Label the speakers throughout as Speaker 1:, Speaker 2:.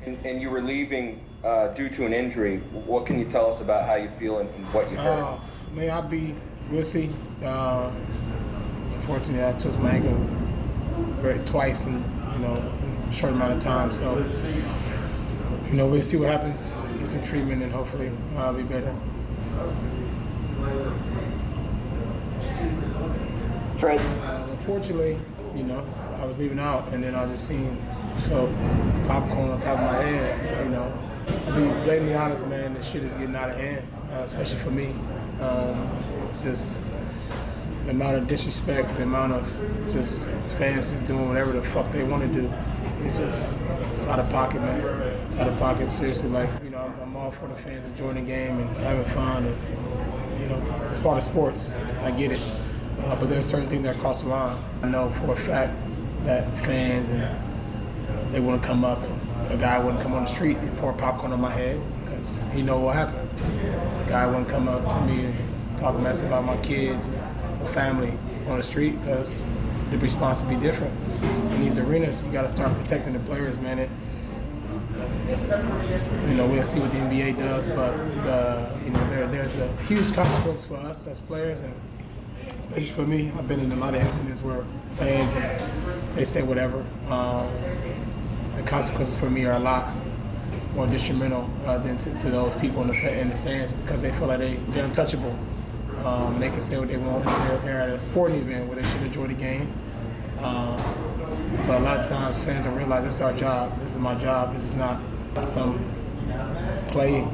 Speaker 1: And you were leaving due to an injury. What can you tell us about how you feel and what you heard?
Speaker 2: We'll see. Unfortunately, I twisted my ankle twice in a short amount of time. So, we'll see what happens. Get some treatment and hopefully I'll be better.
Speaker 3: Fred.
Speaker 2: Unfortunately, I was leaving out and then I just felt popcorn on top of my head. To be blatantly honest, man, this shit is getting out of hand, especially for me. Just the amount of disrespect, the amount of just fans just doing whatever the fuck they want to do. It's out of pocket, man. It's out of pocket, seriously. I'm all for the fans enjoying the game and having fun and, it's part of sports. I get it. But there's certain things that cross the line. I know for a fact that fans and they want to come up and a guy wouldn't come on the street and pour popcorn on my head because he know what happened. A guy wouldn't come up to me and talk mess about my kids or family on the street because the response would be different. In these arenas, you got to start protecting the players, man. We'll see what the NBA does, but there's a huge consequence for us as players, and especially for me. I've been in a lot of incidents where fans they say whatever. The consequences for me are a lot more detrimental than to those people in the stands because they feel like they're untouchable. They can say what they want. They're at a sporting event where they should enjoy the game. But a lot of times fans don't realize this is our job. This is my job. This is not some play.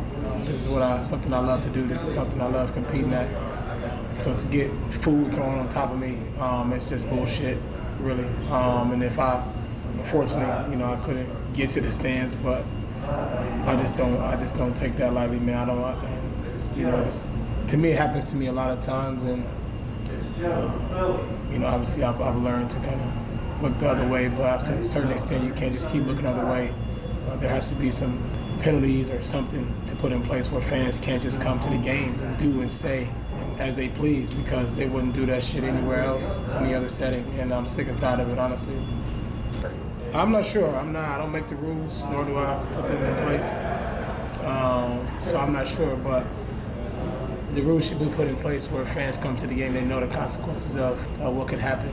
Speaker 2: This is something I love to do. This is something I love competing at. So to get food thrown on top of me, it's just bullshit, really. And if unfortunately, I couldn't get to the stands, but I just don't take that lightly, man. To me, it happens to me a lot of times, and obviously I've learned to kind of look the other way, but after a certain extent, you can't just keep looking the other way. There has to be some penalties or something to put in place where fans can't just come to the games and do and say as they please because they wouldn't do that shit anywhere else, any other setting, and I'm sick and tired of it, honestly. I'm not sure. I don't make the rules, nor do I put them in place. So I'm not sure, but the rules should be put in place where fans come to the game, they know the consequences of what could happen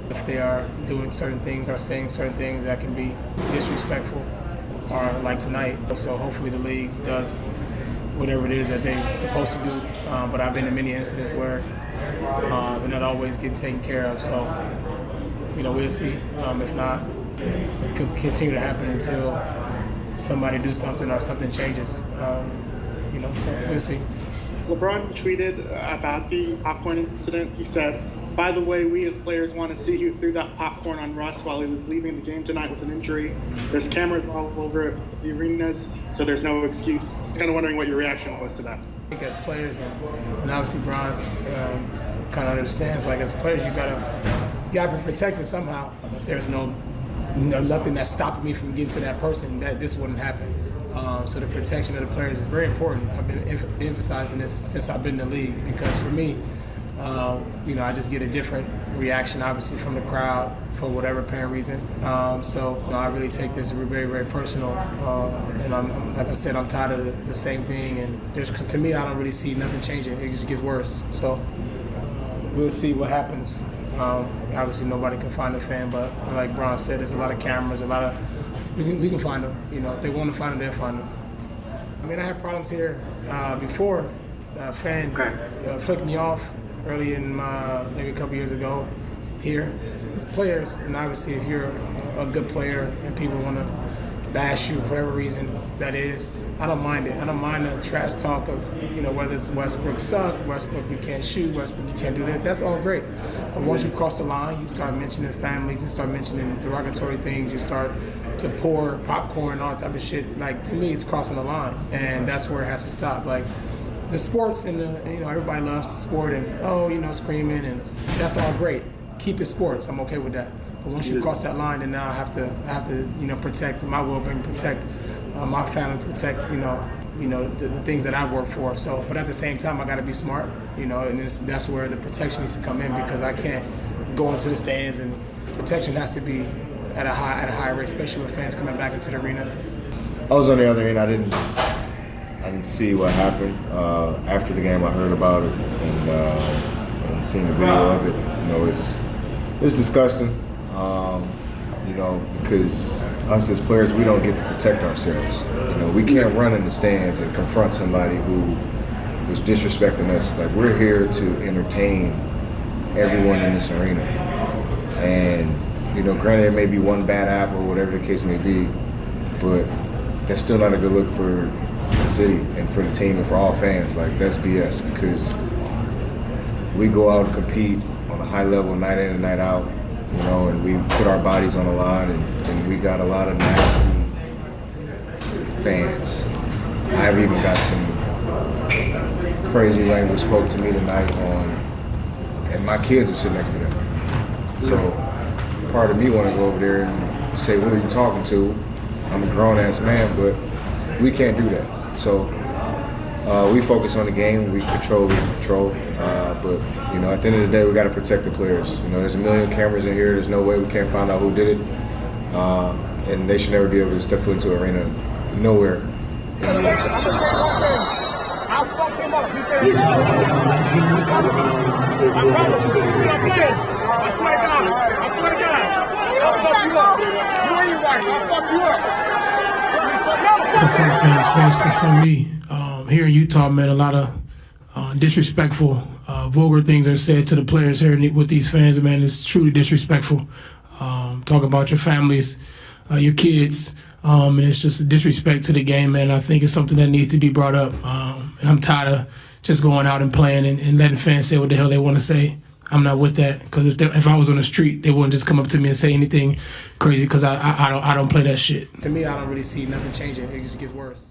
Speaker 2: if they are doing certain things or saying certain things that can be disrespectful, or like tonight. So hopefully the league does whatever it is that they're supposed to do. But I've been in many incidents where they're not always getting taken care of. So, we'll see. If not, it could continue to happen until somebody do something or something changes. So we'll see.
Speaker 4: LeBron tweeted about the popcorn incident. He said, "By the way, we as players want to see who threw that popcorn on Russ while he was leaving the game tonight with an injury. There's cameras all over the arenas, so there's no excuse." Just kind of wondering what your reaction was to that.
Speaker 2: I think as players, and obviously Bron kind of understands, as players, you gotta be protected somehow. If there's nothing that's stopping me from getting to that person, that this wouldn't happen. So the protection of the players is very important. I've been emphasizing this since I've been in the league because for me, I just get a different reaction, obviously, from the crowd for whatever apparent reason. So I really take this very, very personal. And like I said, I'm tired of the same thing. And because to me, I don't really see nothing changing. It just gets worse. So we'll see what happens. Obviously, nobody can find a fan, but like Bron said, there's a lot of cameras, we can find them. If they want to find them, they'll find them. I had problems here before. A fan flicked me off early in maybe a couple years ago here. It's players, and obviously if you're a good player and people want to bash you for whatever reason that is, I don't mind it. I don't mind the trash talk of, whether it's Westbrook sucked, Westbrook you can't shoot, Westbrook you can't do that. That's all great. But once you cross the line, you start mentioning family, you start mentioning derogatory things, you start to pour popcorn, all type of shit. To me, it's crossing the line, and that's where it has to stop. The sports and everybody loves the sport and screaming, and that's all great. Keep it sports. I'm okay with that. But once you cross that line, then now I have to protect my well-being, protect my family, protect the things that I've worked for. So, but at the same time, I got to be smart, and that's where the protection needs to come in because I can't go into the stands, and protection has to be at a high rate, especially with fans coming back into the arena.
Speaker 3: I was on the other end. I didn't see what happened. After the game, I heard about it and seen the video of it. You know, it's disgusting. You know, because us as players, we don't get to protect ourselves. You know, we can't run in the stands and confront somebody who was disrespecting us. Like, we're here to entertain everyone in this arena. And, you know, granted, there may be one bad apple or whatever the case may be, but that's still not a good look for the city and for the team and for all fans. Like, that's BS, because we go out and compete on a high level night in and night out, you know, and we put our bodies on the line, and we got a lot of nasty fans. I've even got some crazy language spoke to me tonight and my kids are sitting next to them. So part of me want to go over there and say, who are you talking to? I'm a grown-ass man, but we can't do that. So we focus on the game, we control what we control, but you know, at the end of the day, we got to protect the players. You know, there's a million cameras in here, there's no way we can't find out who did it, and they should never be able to step foot into an arena nowhere in the USA.
Speaker 2: Confront fans confront me. Here in Utah, man, a lot of disrespectful, vulgar things are said to the players here with these fans, man. It's truly disrespectful. Talk about your families, your kids, and it's just a disrespect to the game, man. I think it's something that needs to be brought up. And I'm tired of just going out and playing and letting fans say what the hell they want to say. I'm not with that, because if I was on the street, they wouldn't just come up to me and say anything crazy, because I don't play that shit. To me, I don't really see nothing changing. It just gets worse.